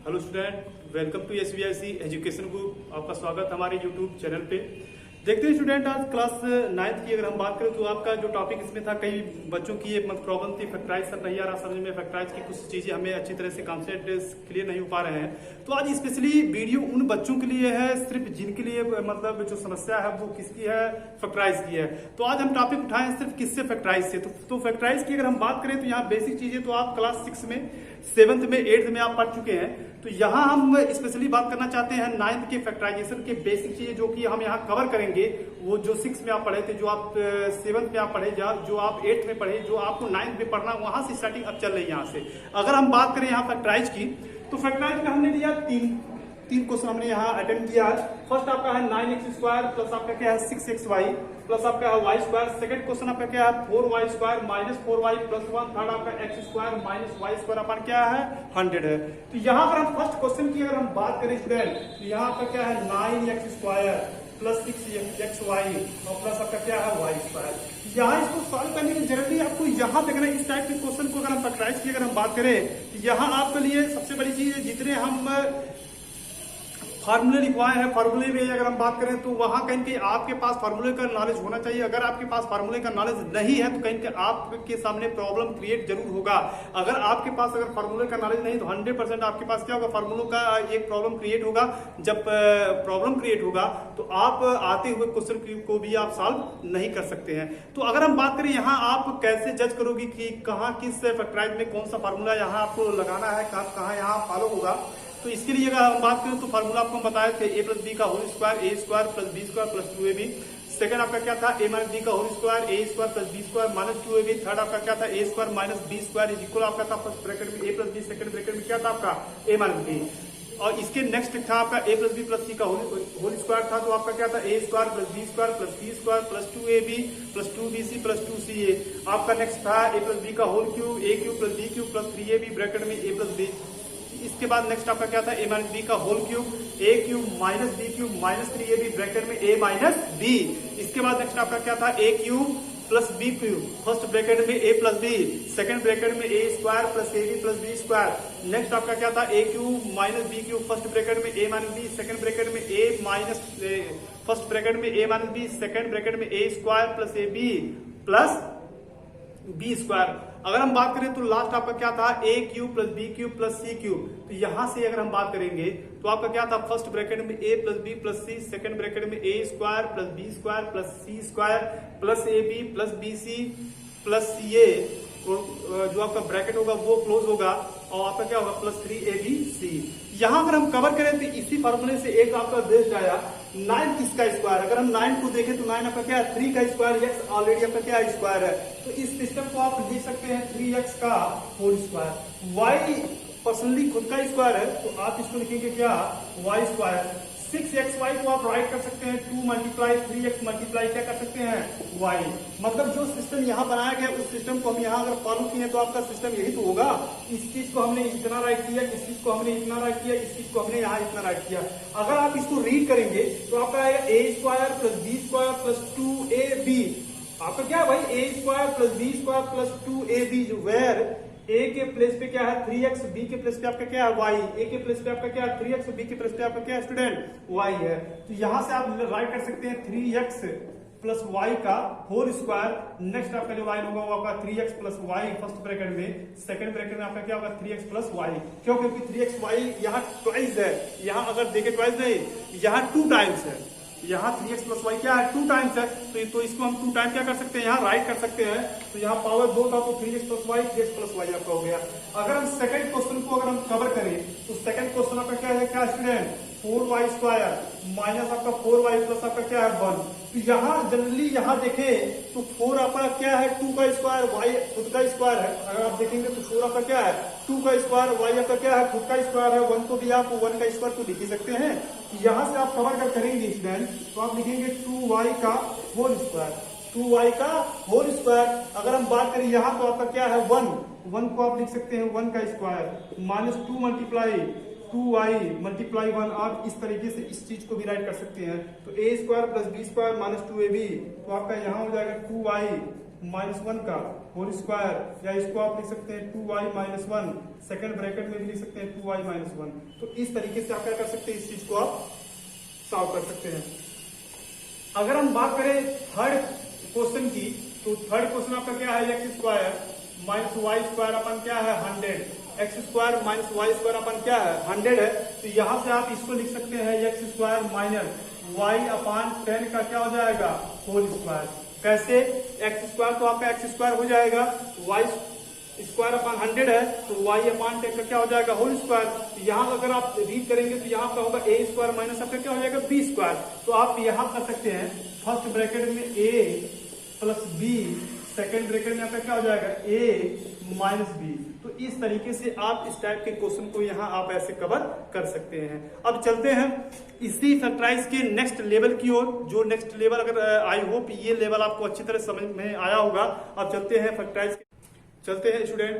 Hello student, welcome to SVIC education group. आपका स्वागत हमारे यूट्यूब चैनल पे। देखते हैं स्टूडेंट, आज क्लास 9th की अगर हम बात करें तो आपका जो टॉपिक इसमें था, कई बच्चों की एक प्रॉब्लम थी फैक्टराइज सर नहीं आ रहा समझ में, फैक्टराइज की कुछ चीजें हमें अच्छी तरह से कॉन्सेप्ट क्लियर नहीं हो पा रहे हैं। तो आज स्पेशली वीडियो उन बच्चों के लिए है सिर्फ जिनके लिए मतलब जो समस्या है वो किसकी है, फैक्टराइज की है। तो आज हम टॉपिक उठाए सिर्फ किससे, फैक्टराइज से। तो फैक्टराइज की अगर हम बात करें तो यहाँ बेसिक चीजें तो आप क्लास 6 में, 7th में, 8th में आप पढ़ चुके हैं। तो यहाँ हम स्पेशली बात करना चाहते हैं 9th के फैक्टराइजेशन के बेसिक चीजें जो कि हम यहाँ कवर करेंगे। वो जो 6 में आप पढ़े थे, जो आप 7th में आप पढ़े, जो आप 8th में पढ़े, जो आपको 9th में पढ़ना, वहां से स्टार्टिंग अब चल रही है यहाँ से। अगर हम बात करें यहाँ फैक्टराइज की, तो फैक्टराइज में हमने लिया तीन क्वेश्चन हमने यहाँ अटेम्प्ट किया है। फर्स्ट आपका है 9x² प्लस आपका क्या है 6xy प्लस आपका है y²। सेकंड क्वेश्चन आपका क्या है 4y² minus 4y plus 1। Third आपका x² माइनस y² अपन क्या है 100 है। तो यहाँ पर हम फर्स्ट क्वेश्चन की अगर हम बात करें स्टूडेंट, तो यहाँ पर क्या है 9x² प्लस 6xy और प्लस आपका क्या है y²। यहाँ इसको सॉल्व करने की जनरली आपको यहाँ देखना, इस टाइप के क्वेश्चन को अगर हम फैक्टराइज की अगर हम बात करें, यहाँ आपके लिए सबसे बड़ी चीज है, जितने हम फार्मूले लिखवाए हैं, फार्मूले में अगर हम बात करें तो वहां कहीं कि आपके पास फार्मूले का नॉलेज होना चाहिए। अगर आपके पास फार्मूले का नॉलेज नहीं है तो कहीं कि आपके सामने प्रॉब्लम क्रिएट जरूर होगा। अगर आपके पास अगर फार्मूले का नॉलेज नहीं तो 100% आपके पास क्या होगा, फार्मूलों का एक प्रॉब्लम क्रिएट होगा। जब प्रॉब्लम क्रिएट होगा तो आप आते हुए क्वेश्चन को भी आप सॉल्व नहीं कर सकते हैं। तो अगर हम बात करें यहाँ आप कैसे जज करोगे कि कहाँ किस फैक्टराइज में कौन सा फार्मूला यहाँ आपको लगाना है, कहाँ यहाँ फॉलो होगा। तो इसके लिए अगर हम बात करें तो फार्मूला आपको बताए थे a प्लस बी का whole square a² plus b² plus 2ab। Second आपका क्या था a माइनस बी का whole square a² plus b² minus 2ab। Third आपका क्या था a² minus b² is equal आपका था फर्स्ट ब्रैकेट में a plus B, second bracket में क्या था आपका a माइनस बी। और इसके नेक्स्ट था आपका a plus B plus c का होल स्क्वायर था, तो आपका क्या था a² plus b² plus c² plus 2ab plus 2bc plus 2ca। आपका नेक्स्ट था a प्लस बी का whole cube a³ plus b³ plus 3ab bracket में a प्लस b। इसके बाद नेक्स्ट आपका क्या था a माइनस बी का whole cube a³ minus b³ minus 3ab bracket में a माइनस b। इसके बाद नेक्स्ट आपका क्या था a³ plus b³ first bracket में a plus b, second bracket में a² plus ab plus b²। Next आपका क्या था a³ minus b³ first bracket में a minus b, second bracket में a माइनस फर्स्ट ब्रैकेट में a minus b, second bracket में a² plus ab plus b²। अगर हम बात करें तो लास्ट आपका क्या था a³ plus b³ plus c³। तो यहां से अगर हम बात करेंगे तो आपका क्या था फर्स्ट ब्रैकेट में a plus b plus c, second bracket में a² plus b² plus c² plus ab plus bc plus ca। जो आपका ब्रैकेट होगा वो क्लोज होगा और आपका क्या होगा प्लस 3abc। यहां अगर हम कवर करें तो इसी फॉर्मूले से एक आपका बेस्ड आया 9 किसका स्क्वायर। अगर हम 9 को देखें तो 9 आपका क्या है 3 का स्क्वायर, x ऑलरेडी आपका क्या स्क्वायर है, तो इस सिस्टम को आप लिख सकते हैं 3x का होल स्क्वायर। y पर्सनली खुद का स्क्वायर है तो आप इसको लिखेंगे क्या y²। 6xy को आप राइट कर सकते हैं 2 मल्टीप्लाई 3x मल्टीप्लाई क्या कर सकते हैं y। मतलब जो सिस्टम यहाँ बनाया गया उस सिस्टम को हम यहाँ अगर फॉलो किए तो आपका सिस्टम यही तो होगा। इस चीज को हमने इतना राइट किया, इस चीज को हमने इतना राइट किया, इस चीज को हमने यहाँ इतना राइट किया। अगर आप इसको रीड करेंगे तो आपका आएगा a² plus b² plus 2ab। आपका क्या है भाई a² plus b² plus 2ab, where a के प्लेस पे क्या है 3x, b के प्लेस पे आपका क्या है y, a के प्लेस पे आपका क्या है 3x, b के प्लेस पे आपका क्या है स्टूडेंट y है। तो यहां से आप राइट कर सकते हैं 3x प्लस y का होल स्क्वायर। नेक्स्ट आपका जो लाइन होगा वो आपका 3x plus y first bracket में, सेकंड ब्रैकेट में आपका क्या होगा 3x प्लस y। क्यों? क्योंकि 3x y यहाँ ट्वाइस है, यहाँ अगर देखे ट्वाइस नहीं, यहाँ 2 टाइम्स है। यहाँ 3x प्लस वाई क्या है 2 टाइम्स है, तो इसको हम 2 टाइम क्या कर सकते हैं यहाँ राइट कर सकते हैं। तो यहाँ पावर 2 था तो 3x plus Y 3x plus Y आपका हो गया। अगर हम सेकंड क्वेश्चन को अगर हम कवर करें तो सेकंड क्वेश्चन आपका क्या है, क्या स्टूडेंट 4y² माइनस आपका 4y प्लस आपका क्या है 1। तो यहाँ जनरली यहाँ देखें तो 4 आपका क्या है 2 का स्क्वायर, y खुद का स्क्वायर है। अगर आप देखेंगे तो 4 आपका क्या है 2 का स्क्वायर, y आपका क्या है खुद का स्क्वायर है। 1 को भी आप 1 का स्क्वायर तो लिख ही सकते हैं। यहाँ से आप कवर कर करेंगे स्टूडेंट तो आप लिखेंगे 2y का होल स्क्वायर, 2y का होल स्क्वायर। अगर हम बात करें यहाँ तो आपका क्या है 1 को आप लिख सकते हैं 1 का square minus 2 multiply 2y multiply 1। आप इस तरीके से इस चीज को भी राइट कर सकते हैं। तो a² plus b² minus 2ab, तो आपका यहाँ हो जाएगा 2y -1 का होल स्क्वायर, या इसको आप लिख सकते हैं 2y माइनस 1, सेकंड ब्रैकेट में भी लिख सकते हैं 2y माइनस 1। तो इस तरीके से आप क्या कर सकते हैं, इस चीज को आप सॉल्व कर सकते हैं। अगर हम बात करें थर्ड क्वेश्चन की, तो थर्ड क्वेश्चन आपका क्या है, X square minus Y square अपन क्या है 100, X square minus Y square अपन क्या है 100 है। तो यहां से आप इसको लिख सकते हैं एक्स स्क्वायर माइनस वाई अपान 10 का क्या हो जाएगा होल स्क्वायर। कैसे, एक्स स्क्वायर तो आपका एक्स स्क्वायर हो जाएगा, वाई स्क्वायर अपान 100 है तो वाई अपान 10 का क्या हो जाएगा होल स्क्वायर। तो यहाँ अगर आप रीड करेंगे तो यहाँ का होगा ए स्क्वायर माइनस आपका क्या हो जाएगा बी स्क्वायर। तो आप यहाँ कर सकते हैं फर्स्ट ब्रैकेट में ए प्लस बी, सेकेंड ब्रैकेट में आपका क्या हो जाएगा ए माइनस बी। तो इस तरीके से आप इस टाइप के क्वेश्चन को यहाँ आप ऐसे कवर कर सकते हैं। अब चलते हैं इसी फैक्टराइज के नेक्स्ट लेवल की ओर, जो नेक्स्ट लेवल अगर आई होप ये लेवल आपको अच्छी तरह समझ में आया होगा। अब चलते हैं फैक्टराइज, चलते हैं स्टूडेंट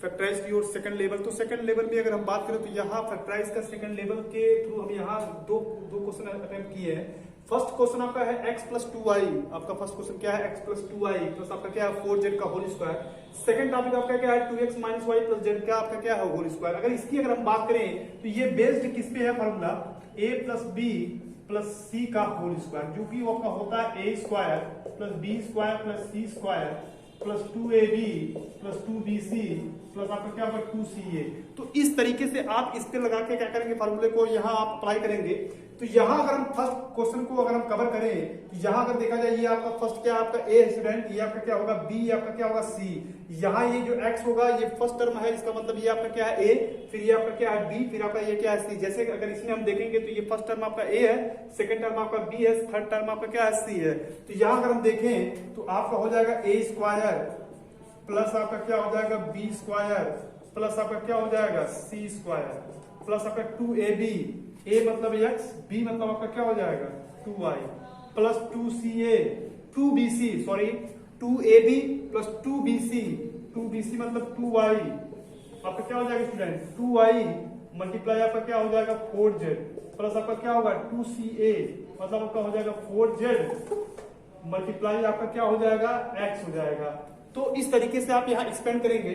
फैक्टराइज की ओर सेकंड लेवल। तो सेकंड लेवल में अगर हम बात करें तो यहाँ फैक्टराइज का सेकंड लेवल के थ्रू हम यहाँ दो क्वेश्चन अटेम्प्ट किए हैं। फर्स्ट क्वेश्चन आपका है x प्लस 2y, आपका फर्स्ट क्वेश्चन क्या है x प्लस 2y प्लस आपका क्या है 4z का होल स्क्वायर। सेकंड टॉपिक आपका क्या है 2x minus y plus z का आपका क्या है होल स्क्वायर। अगर इसकी अगर हम बात करें तो ये बेस्ड किस पे है formula a plus b plus c का होल स्क्वायर, जो कि आपका होता है a square plus b square plus c square plus 2ab plus 2bc plus आपका क्या होगा 2ca। तो इस तरीके से आप इस पे लगा के क्या करेंगे फार्मूले को यहाँ आप अप्लाई करेंगे। तो यहाँ अगर हम फर्स्ट क्वेश्चन को अगर हम कवर करें तो यहाँ अगर देखा जाए ये आपका फर्स्ट क्या आपका ए स्टूडेंट, ये आपका क्या होगा बी, आपका क्या होगा सी। यहाँ ये जो एक्स होगा ये फर्स्ट टर्म है, इसका मतलब ये आपका क्या है ए, फिर ये आपका क्या है बी, फिर आपका ये क्या है सी। जैसे अगर इसमें हम देखेंगे तो ये फर्स्ट टर्म आपका ए है, सेकंड टर्म आपका बी है, थर्ड टर्म आपका क्या है सी है। तो यहाँ अगर हम देखें तो आपका हो जाएगा ए स्क्वायर प्लस आपका क्या हो जाएगा बी स्क्वायर प्लस आपका क्या हो जाएगा सी स्क्वायर प्लस आपका 2ab, a मतलब x, b मतलब आपका क्या हो जाएगा 2y plus 2ca, 2bc sorry 2ab plus 2bc मतलब 2y आपका क्या हो जाएगा स्टूडेंट 2y मल्टीप्लाई आपका क्या हो जाएगा 4z प्लस आपका क्या होगा 2ca मतलब आपका हो जाएगा 4z मल्टीप्लाई आपका क्या हो जाएगा x हो जाएगा। तो इस तरीके से आप यहाँ एक्सपेंड करेंगे।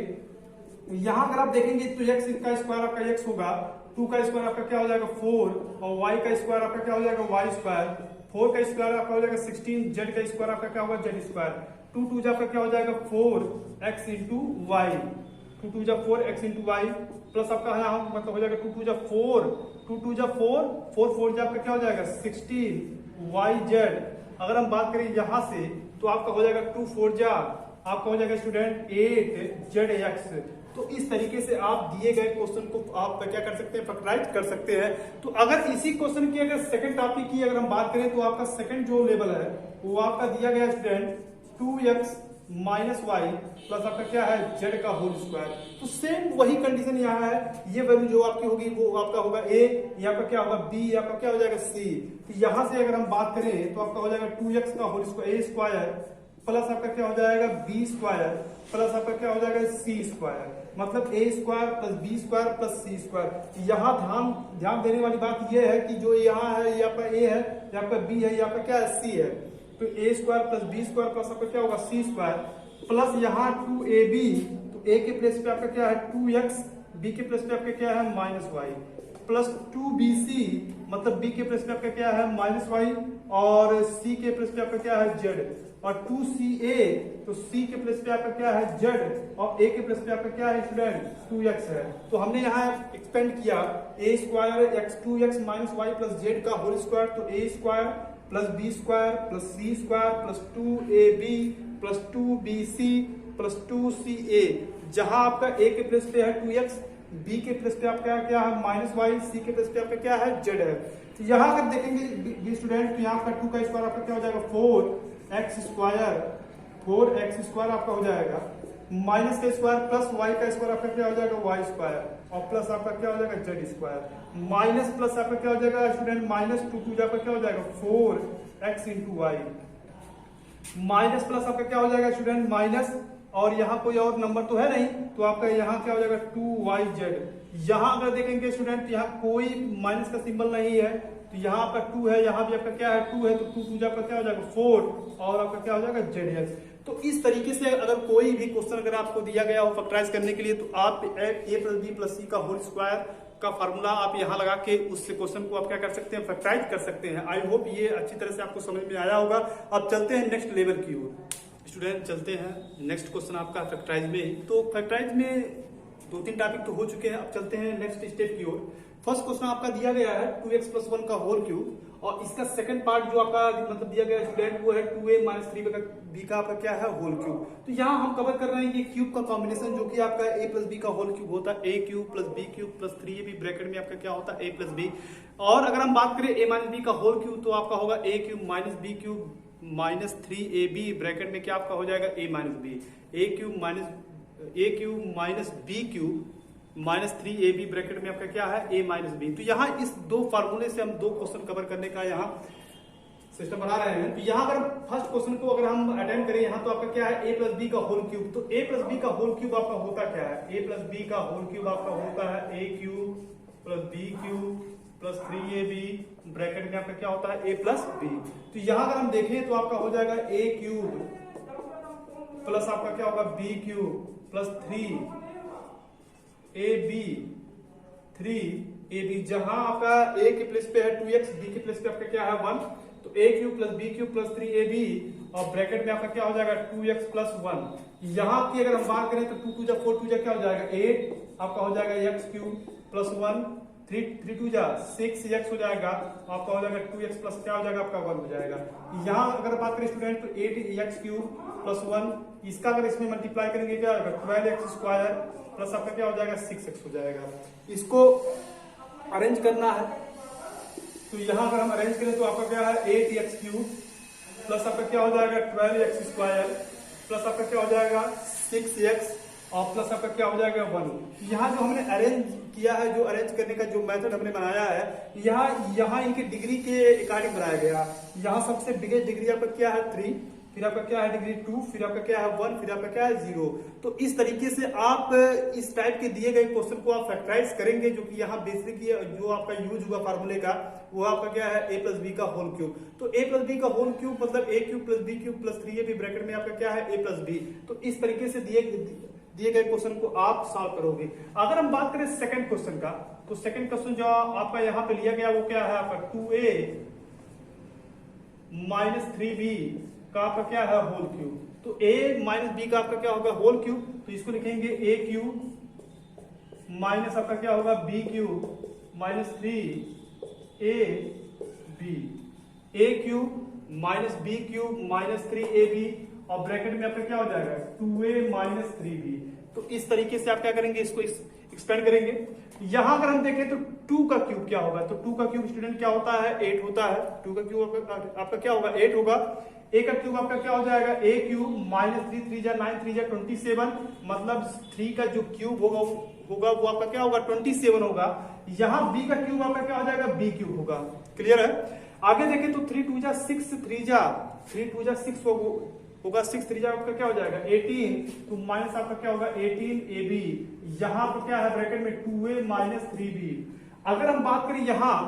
यहाँ अगर आप देखेंगे तो x का स्क्वायर आपका x होगा, 2 का स्क्वायर आपका क्या हो जाएगा 4 और y का स्क्वायर आपका क्या हो जाएगा y स्क्वायर, 4 का स्क्वायर आपका हो जाएगा 16, z का स्क्वायर आपका क्या होगा z स्क्वायर, 2 2 आपका क्या हो जाएगा 4x into Y, 2 2 4x into Y plus आपका यहाँ मतलब हो जाएगा 2 2 4, 2 2 4, 4 4 आपका क्या हो जाएगा 16yz। अगर हम बात करें यहाँ से तो आपका हो जाएगा 2 4 आपका हो जाएगा स्टूडेंट 8zx। तो इस तरीके से आप दिए गए क्वेश्चन को आप क्या कर सकते हैं फैक्टराइज कर सकते हैं। तो अगर इसी क्वेश्चन की अगर सेकंड टॉपिक की अगर हम बात करें तो आपका सेकंड जो लेवल है वो आपका दिया गया student 2x minus Y plus आपका क्या है z का होल स्क्वायर। तो सेम वही कंडीशन यहाँ है, ये वैल्यू जो आपकी होगी वो आपका होगा a, यहाँ का क्या होगा b, आपका क्या हो जाएगा c। तो यहाँ से अगर हम बात करें तो आपका हो जाएगा 2x का whole square a square plus आपका क्या हो जाएगा बी स्क्वायर प्लस आपका क्या हो जाएगा सी स्क्वायर, मतलब A square plus B square plus C square. यहाँ ध्यान देने वाली बात यह है कि जो यहाँ है ये आपका ए है, ये आपका बी है, ये आपका क्या है सी है। तो A square plus B square plus आपका क्या होगा सी स्क्वायर प्लस यहाँ 2ab, तो ए के प्लेस पे आपका क्या है 2x, बी के प्लेस पे आपका क्या है माइनस वाई प्लस 2bc मतलब b के प्लेस पे आपका क्या है माइनस वाई और c के प्लेस पे आपका क्या है z और 2ca तो c के प्लेस पे आपका क्या है z और a के प्लेस पे आपका क्या है स्टूडेंट 2x है। तो हमने यहाँ एक्सपेंड किया a square x 2x minus Y plus z का होल स्क्वायर, तो a square plus b square plus c square plus 2ab plus 2bc plus 2ca। जहां आपका a के प्लेस पे है 2x, b के प्लेस पे आपका क्या है माइनस वाई, c के प्लेस पे आपका क्या है z है। तो यहाँ अगर देखेंगे बी स्टूडेंट तो यहाँ आपका 2 का स्क्वायर आपका क्या हो जाएगा 4x स्क्वायर आपका हो जाएगा माइनस का स्क्वायर प्लस y का स्क्वायर आपका क्या हो जाएगा y स्क्वायर और प्लस आपका क्या हो जाएगा z स्क्वायर माइनस प्लस आपका क्या हो जाएगा स्टूडेंट माइनस 2 2 आपका क्या हो जाएगा 4x into Y minus plus आपका क्या हो जाएगा स्टूडेंट माइनस और यहाँ कोई और नंबर तो है नहीं, तो आपका यहाँ क्या हो जाएगा 2yz। यहाँ अगर देखेंगे स्टूडेंट यहाँ कोई माइनस का सिंबल नहीं है, तो यहाँ आपका 2 है, यहाँ भी आपका क्या है 2 है, तो 2 2 आपका क्या हो जाएगा 4 और आपका क्या हो जाएगा zx। तो इस तरीके से अगर कोई भी क्वेश्चन अगर आपको दिया गया हो फैक्टराइज करने के लिए, तो आप a प्लस बी प्लस सी का होल स्क्वायर का फार्मूला आप यहाँ लगा के उस क्वेश्चन को आप क्या कर सकते हैं, फैक्टराइज कर सकते हैं। आई होप ये अच्छी तरह से आपको समझ में आया होगा। अब चलते हैं नेक्स्ट लेवल की ओर। स्टूडेंट चलते हैं नेक्स्ट क्वेश्चन आपका फैक्टराइज में। तो फैक्टराइज में 2-3 टॉपिक तो हो चुके हैं, अब चलते हैं नेक्स्ट स्टेप की ओर। फर्स्ट क्वेश्चन आपका दिया गया है 2x प्लस 1 का होल क्यूब, और इसका सेकंड पार्ट जो आपका मतलब दिया गया स्टूडेंट वो है 2a माइनस 3b का आपका क्या है, होल क्यूब। तो यहाँ हम कवर कर रहे हैं ये क्यूब का कॉम्बिनेशन जो कि आपका a प्लस बी का होल क्यूब होता है, a cube plus b cube plus 3ab bracket में आपका क्या होता है, a प्लस b। और अगर हम बात करें a माइनस बी का होल क्यूब तो आपका होगा a cube minus b cube minus 3ab bracket में क्या आपका हो जाएगा, a minus b, a cube minus b cube minus 3ab bracket में आपका क्या है, a माइनस बी। तो यहाँ इस दो फार्मूले से हम 2 क्वेश्चन कवर करने का यहाँ सिस्टम बना रहे हैं। तो यहाँ अगर फर्स्ट क्वेश्चन को अगर हम अटेम्प्ट करें यहाँ, तो आपका क्या है, a प्लस बी का होल क्यूब। तो a प्लस बी का होल क्यूब आपका होता क्या है, a प्लस बी का होल क्यूब आपका होता है a cube plus b cube plus 3ab bracket में आपका क्या होता है, a प्लस बी। तो यहाँ अगर हम देखें तो आपका हो जाएगा a क्यूब प्लस आपका क्या होगा, b क्यूब प्लस 3ab जहां आपका a के प्लेस पे है 2x, b के प्लेस पे आपका क्या है 1, तो a cube plus b cube plus 3ab और ब्रैकेट में आपका क्या हो जाएगा 2x प्लस 1। यहाँ की अगर हम बात करें तो 2 2 जा 4 2 जा क्या हो जाएगा 8, आपका हो जाएगा x क्यूब प्लस 1, 3 2 जा 6x हो जाएगा, आपका हो जाएगा 2x प्लस क्या हो जाएगा आपका 1 हो जाएगा। यहाँ अगर बात करें स्टूडेंट तो 8x क्यूब प्लस 1, इसका अगर इसमें मल्टीप्लाई करेंगे क्या होगा 12x स्क्वायर प्लस आपका क्या हो जाएगा 6x हो जाएगा। इसको अरेंज करना है तो यहाँ अगर हम अरेंज करें तो आपका क्या है 8x क्यूब प्लस आपका क्या हो जाएगा 12x स्क्वायर प्लस आपका क्या हो जाएगा 6x और प्लस आपका क्या हो जाएगा 1। यहाँ जो हमने अरेंज किया है, जो अरेंज करने का जो मेथड हमने बनाया है, यहाँ इनके डिग्री के अकॉर्डिंग बनाया गया। यहाँ सबसे बिगेस्ट डिग्री आपका क्या है 3, फिर आपका क्या है डिग्री 2, फिर आपका क्या है 1, फिर आपका क्या है 0। तो इस तरीके से आप इस टाइप के दिए गए क्वेश्चन को आप फैक्टराइज करेंगे, जो कि यहाँ बेसिक जो आपका यूज हुआ फार्मूले का वो आपका क्या है a प्लस बी का होल क्यूब। तो a प्लस बी का होल क्यूब मतलब a cube plus b cube plus 3ab bracket में आपका क्या है a प्लस बी। तो इस तरीके से दिए गए क्वेश्चन को आप सॉल्व करोगे। अगर हम बात करें सेकंड क्वेश्चन का, तो सेकंड क्वेश्चन जो आपका यहाँ पे लिया गया वो क्या है आपका 2a माइनस 3b का आपका क्या है होल क्यूब। तो a माइनस बी का आपका क्या होगा होल क्यूब, तो इसको लिखेंगे a क्यूब माइनस आपका क्या होगा b cube minus 3ab, a cube minus b cube minus 3ab और ब्रैकेट में आपका क्या हो जाएगा 2a माइनस 3b। तो इस तरीके से आप क्या करेंगे, इसको एक्सपेंड करेंगे। यहां अगर हम देखें तो 2 का क्यूब क्या होगा, तो 2 का क्यूब स्टूडेंट क्या होता है 8 होता है। 2 का क्यूब आपका क्या होगा 8 होगा। a का क्यूब आपका क्या हो जाएगा a क्यूब माइनस 3 3 जा 9 3 जा 27, मतलब 3 का जो क्यूब होगा वो आपका क्या होगा 27 होगा। यहाँ b का क्यूब आपका क्या हो जाएगा b क्यूब होगा। क्लियर है। आगे देखें तो 3 2 जा 6 3 जा 6 होगा 6 3 जा आपका क्या हो जाएगा 18, तो माइनस आपका क्या होगा 18ab, यहाँ पर क्या है ब्रैकेट में 2a माइनस 3b। अगर हम बात करें यहाँ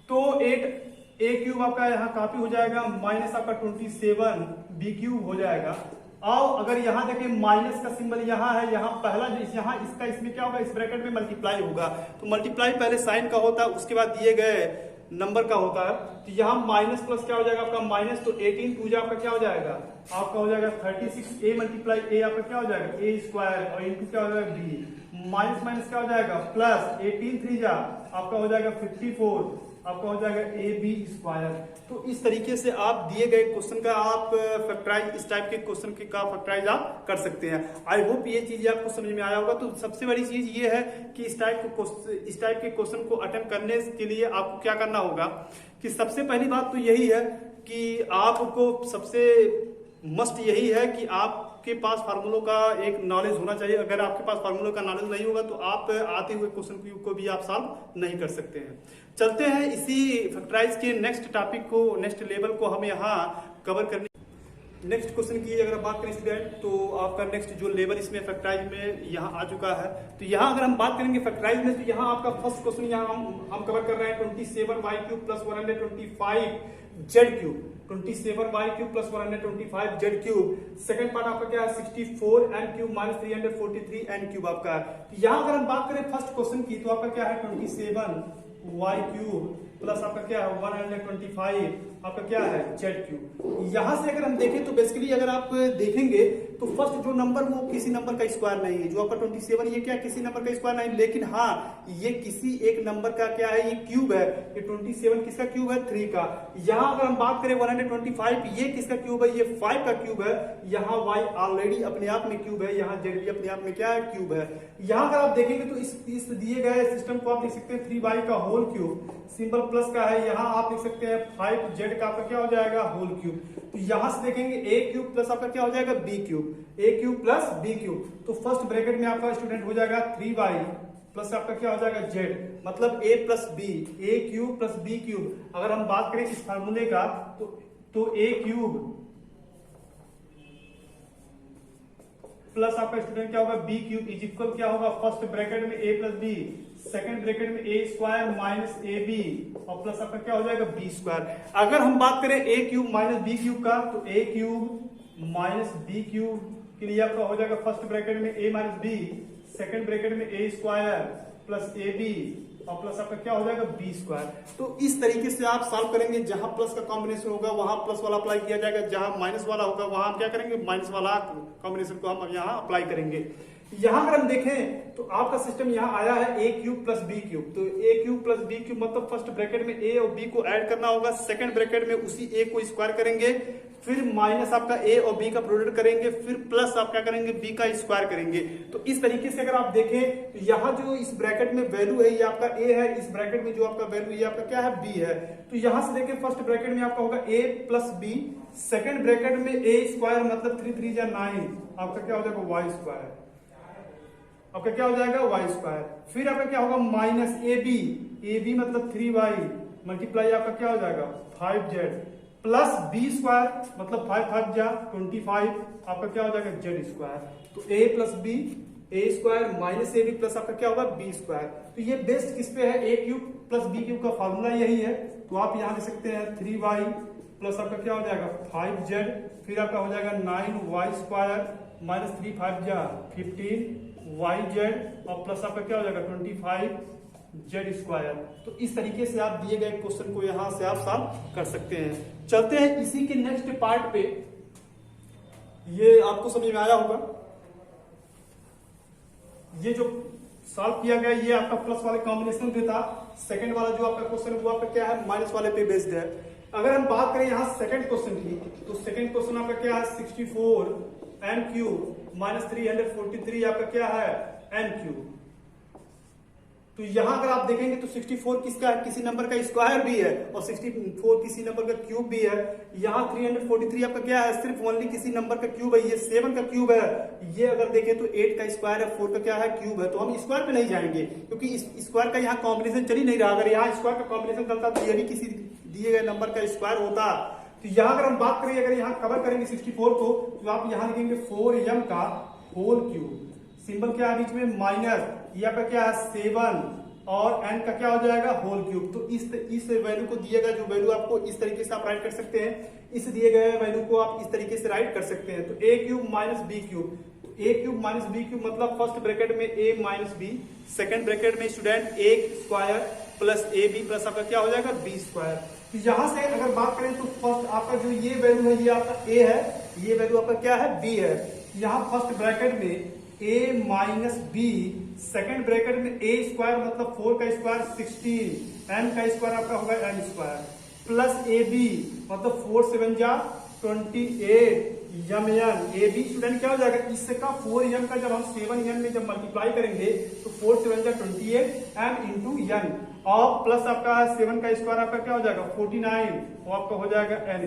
तो 8a क्यूब आपका यहाँ काफी हो जाएगा माइनस आपका 27b क्यूब हो जाएगा। और अगर यहाँ देखें माइनस का सिंबल यहाँ है, यहाँ पहला यहाँ इसका इसमें क्या होगा इस ब्रैकेट में मल्टीप्लाई होगा, तो मल्टीप्लाई पहले साइन का होता है उसके बाद दिए गए नंबर का होता है। तो यहाँ माइनस प्लस क्या हो जाएगा आपका माइनस, तो 18 2 जा आपका क्या हो जाएगा आपका हो जाएगा 36, a मल्टीप्लाई a आपका क्या हो जाएगा a स्क्वायर और इंटू क्या हो जाएगा b, माइनस माइनस क्या हो जाएगा प्लस 18 3 जा आपका हो जाएगा 54, आपका हो जाएगा ab स्क्वायर। तो इस तरीके से आप दिए गए क्वेश्चन का आप फैक्टराइज, इस टाइप के क्वेश्चन का फैक्टराइज आप कर सकते हैं। आई होप ये चीज आपको समझ में आया होगा। तो सबसे बड़ी चीज ये है कि इस टाइप के क्वेश्चन को अटेम्प्ट करने के लिए आपको क्या करना होगा कि सबसे पहली बात तो यही है कि आपको सबसे मस्ट यही है कि आपके पास फार्मूलों का एक नॉलेज होना चाहिए। अगर आपके पास फार्मूलों का नॉलेज नहीं होगा तो आप आते हुए क्वेश्चन को भी आप सॉल्व नहीं कर सकते हैं। चलते हैं इसी फैक्टराइज के नेक्स्ट टॉपिक को, नेक्स्ट लेवल को हम यहाँ कवर करने। नेक्स्ट क्वेश्चन की अगर आप बात करें स्टूडेंट, तो आपका नेक्स्ट जो लेवल इसमें फैक्टराइज में यहाँ आ चुका है। तो यहाँ अगर हम बात करेंगे फैक्टराइज में, तो यहाँ आपका फर्स्ट क्वेश्चन यहाँ हम कवर कर रहे हैं 27y³ + 125z³, 27y³ + 125z³। Second part आपका क्या है 64n³ - 343n³ आपका। तो यहाँ अगर हम बात करें फर्स्ट क्वेश्चन की, तो आपका क्या है 27y³ प्लस आपका क्या है 125 आपका क्या है z³। यहां से अगर हम देखें तो बेसिकली अगर आप देखेंगे तो फर्स्ट जो नंबर वो किसी नंबर का स्क्वायर नहीं है, जो आपका 27 ये क्या किसी नंबर का स्क्वायर नहीं, लेकिन हाँ ये किसी एक नंबर का क्या है, ये क्यूब है। ये 27 किसका क्यूब है 3 का। यहां अगर हम बात करें 125 ये किसका क्यूब है, ये 5 का क्यूब है। यहाँ y ऑलरेडी अपने आप में क्यूब है, यहाँ z भी अपने आप में क्या है क्यूब है। यहाँ अगर आप देखेंगे तो इस दिए गए सिस्टम को आप लिख सकते हैं 3y का होल क्यूब, सिंबल प्लस का है। यहाँ आप लिख सकते हैं 5z का आपका क्या हो जाएगा होल क्यूब। तो यहां से देखेंगे a³ प्लस आपका क्या हो जाएगा b³ a³ प्लस b³। तो फर्स्ट ब्रैकेट में आपका स्टूडेंट हो जाएगा 3y प्लस आपका क्या हो जाएगा z, मतलब a plus b, a³ plus b³। अगर हम बात करें इस फार्मूले का तो a³ प्लस आपका स्टूडेंट क्या होगा b³ इज इक्वल क्या होगा, फर्स्ट ब्रैकेट में a plus b, second bracket में a² माइनस ab और प्लस आपका क्या हो जाएगा b²। अगर हम बात करें a³ माइनस b³ का, तो a³ माइनस b³ के लिए आपका हो जाएगा फर्स्ट ब्रैकेट में a minus b, second bracket में a² प्लस ab और प्लस आपका क्या हो जाएगा b²। तो इस तरीके से आप सॉल्व करेंगे, जहां प्लस का कॉम्बिनेशन होगा वहां प्लस वाला अप्लाई किया जाएगा, जहां माइनस वाला होगा वहां हम क्या करेंगे माइनस वाला कॉम्बिनेशन को हम यहाँ अप्लाई करेंगे। यहां अगर हम देखें तो आपका सिस्टम यहाँ आया है a³ प्लस b³। तो a³ प्लस b³ मतलब फर्स्ट ब्रैकेट में a और b को ऐड करना होगा, सेकंड ब्रैकेट में उसी a को स्क्वायर करेंगे, फिर माइनस आपका a और b का प्रोडक्ट करेंगे, फिर प्लस आप क्या करेंगे b का स्क्वायर करेंगे। तो इस तरीके से अगर आप देखें तो यहाँ जो इस ब्रैकेट में वैल्यू है ये आपका a है, इस ब्रैकेट में जो आपका वैल्यू ये आपका क्या है b है। तो यहां से देखें फर्स्ट ब्रैकेट में आपका होगा a plus b, second bracket में a² मतलब 3 3 9 आपका क्या हो जाएगा y², आपका क्या हो जाएगा y²। फिर आपका क्या होगा माइनस ab मतलब 3y मल्टीप्लाई आपका क्या हो जाएगा 5z प्लस b² मतलब 5 5 जा 25 आपका क्या हो जाएगा z²। तो a plus b a² minus ab plus आपका क्या होगा b²। तो ये बेस्ड किस पे है a³ प्लस b³ का फॉर्मूला यही है। तो आप यहाँ लिख सकते हैं 3y प्लस आपका क्या हो जाएगा 5z, फिर आपका हो जाएगा 9y² माइनस 3 5 जा 15yz और प्लस आपका क्या हो जाएगा 25z²। तो इस तरीके से आप दिए गए क्वेश्चन को यहां से आप सॉल्व कर सकते हैं। चलते हैं इसी के नेक्स्ट पार्ट पे, ये आपको समझ में आया होगा। ये जो सॉल्व किया गया ये आपका प्लस वाले कॉम्बिनेशन पे था, सेकंड वाला जो आपका क्वेश्चन वो आपका क्या है माइनस वाले पे बेस्ड है। अगर हम बात करें यहाँ सेकंड क्वेश्चन की, तो सेकंड क्वेश्चन आपका क्या है 64n³ माइनस 343 आपका क्या है n³। तो यहां अगर आप देखेंगे तो 64 किसका है, किसी नंबर का स्क्वायर भी है, और 64 किसी नंबर का क्यूब भी है। यहाँ 343 आपका क्या है सिर्फ ओनली किसी नंबर का क्यूब है, ये 7 का क्यूब है। ये अगर देखें तो 8 का स्क्वायर है, 4 का क्या है क्यूब है। तो हम स्क्वायर पे नहीं जाएंगे क्योंकि इस स्क्वायर का यहाँ कॉम्बिनेशन चल ही नहीं रहा। अगर यहाँ स्क्वायर का कॉम्बिनेशन चलता तो ये भी किसी दिए गए नंबर का स्क्वायर होता। तो यहाँ अगर हम बात करें, अगर यहाँ कवर करेंगे 64 को, तो आप यहाँ लिखेंगे 4m का होल क्यूब, सिंबल क्या है बीच में माइनस, ये आपका क्या है 7 और n का क्या हो जाएगा होल क्यूब। तो इस वैल्यू को दिएगा जो वैल्यू आपको इस तरीके से आप राइट कर सकते हैं, इस दिए गए वैल्यू को आप इस तरीके से राइट कर सकते हैं। तो a³ माइनस b³, तो a³ माइनस b³ मतलब फर्स्ट ब्रैकेट में a minus b, second bracket में student a² plus ab plus आपका क्या हो जाएगा b²। तो यहां से अगर बात करें तो फर्स्ट आपका जो ये वैल्यू है ये आपका a है, ये वैल्यू आपका क्या है b है। यहाँ फर्स्ट ब्रैकेट में a minus b, second bracket में a² मतलब 4 का स्क्वायर 16, n का स्क्वायर आपका होगा n² प्लस ab मतलब 4 7 जा 28 यम n। ab स्टूडेंट क्या हो जाएगा, इससे का 4m का जब हम 7m में जब मल्टीप्लाई करेंगे तो 4 7 जा 28 m इंटू n और प्लस आपका 7 का स्क्वायर आपका क्या हो जाएगा 49 और आपका हो जाएगा n²।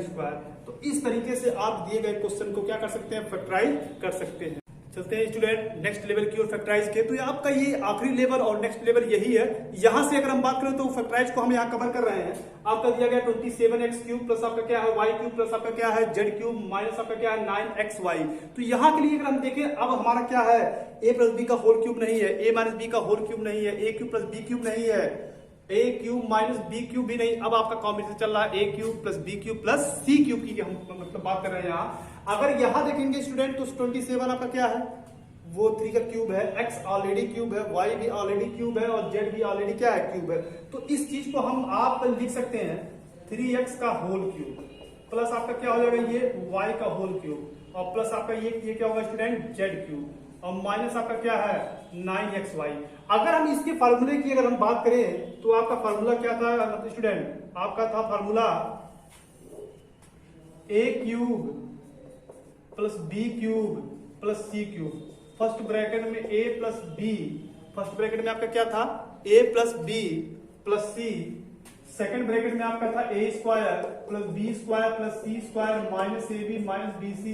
तो इस तरीके से आप दिए गए क्वेश्चन को क्या कर सकते हैं फैक्टराइज कर सकते हैं। चलते हैं स्टूडेंट नेक्स्ट लेवल की ओर फैक्टराइज के। तो आपका ये आखिरी लेवल और नेक्स्ट लेवल यही है। यहां से अगर हम बात करें तो फैक्टराइज को हम यहाँ कवर कर रहे हैं। आपका दिया गया 27x³ प्लस आपका क्या है y³ प्लस आपका क्या है z³ माइनस आपका क्या है 9xy। तो यहाँ के लिए अगर हम देखें अब हमारा क्या है a प्लस बी का होल क्यूब नहीं है, a माइनस बी का होल क्यूब नहीं है, a³ प्लस b³ नहीं है, a³ माइनस b³ भी नहीं। अब आपका कॉम्बिनेशन चल रहा है a³ plus b³ plus c³ की हम मतलब बात कर रहे हैं यहाँ। अगर यहां देखेंगे स्टूडेंट तो 27 आपका क्या है वो 3 का क्यूब है, x ऑलरेडी क्यूब है, y भी ऑलरेडी क्यूब है और z भी ऑलरेडी क्या है क्यूब है। तो इस चीज को हम आप लिख सकते हैं 3x का होल क्यूब प्लस आपका क्या हो जाएगा ये y का होल क्यूब और प्लस आपका ये क्या होगा स्टूडेंट z³ और माइनस आपका क्या है 9xy। अगर हम इसके फार्मूले की अगर हम बात करें तो आपका फार्मूला क्या था स्टूडेंट, आपका था formula a³ plus b³ plus c³। First bracket में a plus b, first bracket में आपका क्या था a plus b plus c, second bracket में आपका था a square plus b square plus c square minus ab minus bc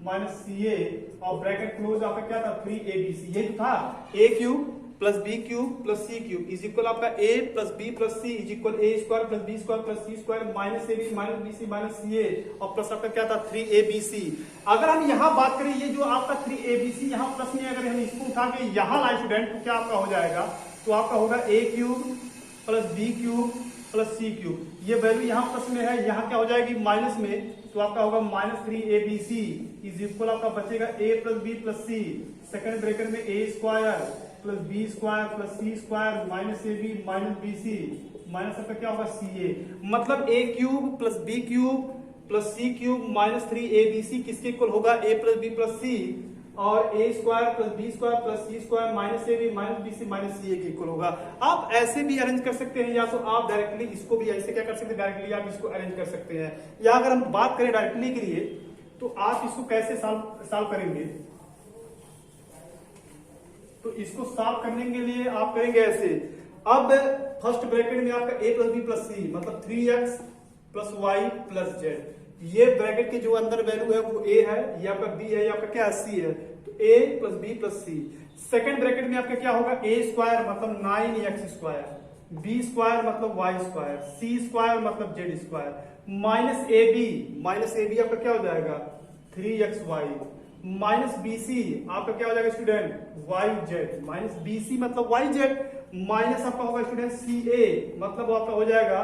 minus ca और bracket close आपका क्या था 3abc। ये था a³ plus b³ plus c³ is equal आपका a plus b plus c is equal a square plus b square plus c square minus ab minus bc minus ca और plus आपका क्या था 3abc। अगर हम यहाँ बात करें ये जो आपका 3abc यहाँ प्लस में अगर हम इसको उठा के यहाँ लाए स्टूडेंट तो क्या आपका हो जाएगा, तो आपका होगा a³ plus b³ plus c³। ये वैल्यू यहाँ प्लस में है, यहाँ क्या हो जाएगी माइनस में, तो आपका होगा माइनस 3abc इज इक्वल आपका बचेगा a plus b plus c, second bracket में a square plus B square plus C square minus A B minus B C minus आपका क्या होगा सी ए। मतलब a³ plus b³ plus c³ minus 3abc किसके equal होगा a plus b plus c और a square plus b square plus c square minus A B minus B C minus C A के equal होगा। आप ऐसे भी arrange कर सकते हैं या तो आप डायरेक्टली इसको भी ऐसे क्या कर सकते हैं, डायरेक्टली आप इसको अरेंज कर सकते हैं। या अगर हम बात करें डायरेक्टली के लिए तो आप इसको कैसे सॉल्व करेंगे, तो इसको सॉल्व करने के लिए आप करेंगे ऐसे। अब फर्स्ट ब्रैकेट में आपका a plus B plus C मतलब 3x plus Y plus Z, ये ब्रैकेट के जो अंदर वैल्यू है वो a है, ये आपका b है, ये आपका क्या है c है, तो a plus b plus c। Second bracket में आपका क्या होगा a स्क्वायर मतलब 9x स्क्वायर, b स्क्वायर मतलब y स्क्वायर, c स्क्वायर मतलब z स्क्वायर माइनस ab आपका क्या हो जाएगा 3xy माइनस bc आपका क्या हो जाएगा स्टूडेंट yz माइनस bc मतलब yz माइनस आपका होगा स्टूडेंट ca मतलब आपका हो जाएगा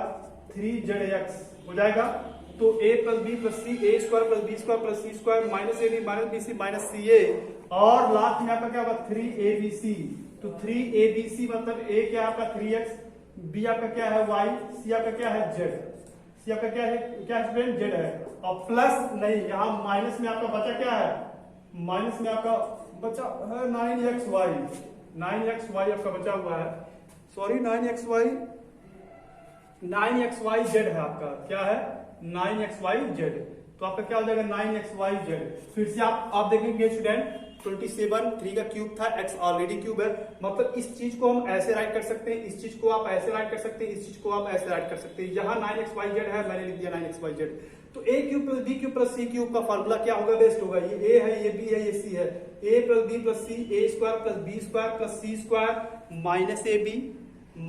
3zx हो जाएगा। तो a plus b plus c a square plus b square plus c square minus ab minus bc minus ca और लास्ट में आपका क्या होगा 3abc। तो 3abc मतलब a क्या है आपका 3x, b आपका क्या है y, c आपका क्या है z, c आपका क्या है स्टूडेंट z है और प्लस नहीं यहाँ माइनस में आपका बचा क्या है, माइनस में आपका बचा है 9xy आपका बचा हुआ है, सॉरी 9xyz है आपका क्या है 9xyz। तो आपका क्या हो जाएगा 9xyz। फिर से आप देखेंगे स्टूडेंट 27 3 का क्यूब था, x ऑलरेडी क्यूब है, मतलब इस चीज को हम ऐसे राइट कर सकते हैं, इस चीज को आप ऐसे राइट कर सकते हैं, इस चीज को आप ऐसे राइट कर सकते हैं। यहाँ 9xyz है, मैंने लिख दिया 9xyz। तो a³ plus b³ plus c³ का फार्मूला क्या होगा, बेस्ट होगा ये a है, ये b है, ये c है, a plus b plus c a square plus b square plus c square minus ab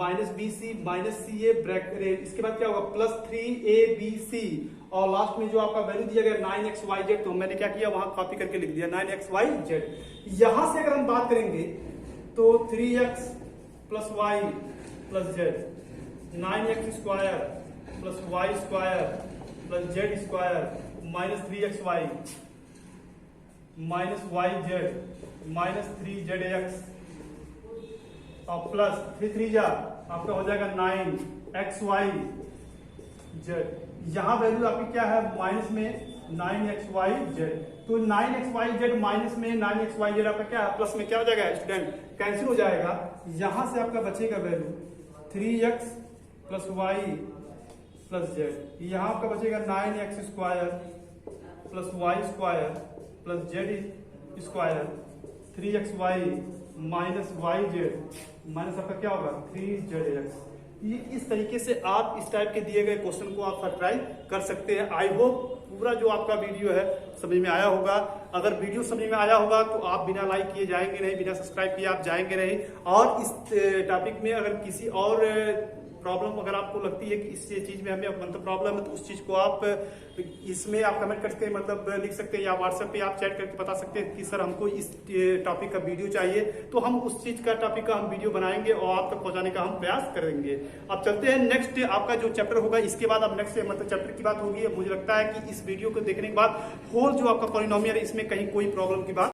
minus bc minus ca bracket, इसके बाद क्या होगा प्लस 3abc और लास्ट में जो आपका वैल्यू दिया गया 9xyz, तो मैंने क्या किया वहां कॉपी करके लिख दिया 9xyz। यहां से अगर हम बात करेंगे तो 3x plus y plus z 9x square plus y square plus z square minus 3xy minus yz minus 3zx और प्लस 3 जा आपका हो जाएगा 9xyz। यहाँ वैल्यू आपकी क्या है माइनस में 9xyz, तो 9xyz माइनस में 9xyz आपका क्या है प्लस में क्या हो जाएगा स्टूडेंट कैंसिल हो जाएगा। यहां से आपका बचेगा value 3x plus y plus z, यहाँ आपका बचेगा 9x square plus y square plus z square 3xy minus yz minus आपका क्या होगा 3zx। ये इस तरीके से आप इस टाइप के दिए गए क्वेश्चन को आप ट्राई कर सकते हैं। आई होप पूरा जो आपका वीडियो है समझ में आया होगा। अगर वीडियो समझ में आया होगा तो आप बिना लाइक किए जाएंगे नहीं, बिना सब्सक्राइब किए आप जाएंगे नहीं। और इस टॉपिक में अगर किसी और प्रॉब्लम अगर आपको लगती है कि इस चीज में हमें मतलब प्रॉब्लम है, तो उस चीज को आप इसमें आप कमेंट करके मतलब लिख सकते हैं, या व्हाट्सएप पे आप चैट करके बता सकते हैं कि सर हमको इस टॉपिक का वीडियो चाहिए, तो हम उस चीज का टॉपिक का हम वीडियो बनाएंगे और आप तक पहुंचाने का हम प्रयास करेंगे। अब चलते हैं नेक्स्ट आपका जो चैप्टर होगा, इसके बाद अब नेक्स्ट मतलब चैप्टर की बात होगी। मुझे लगता है कि इस वीडियो को देखने के बाद होल जो आपका पॉलिनोमियल है इसमें कहीं कोई प्रॉब्लम की बात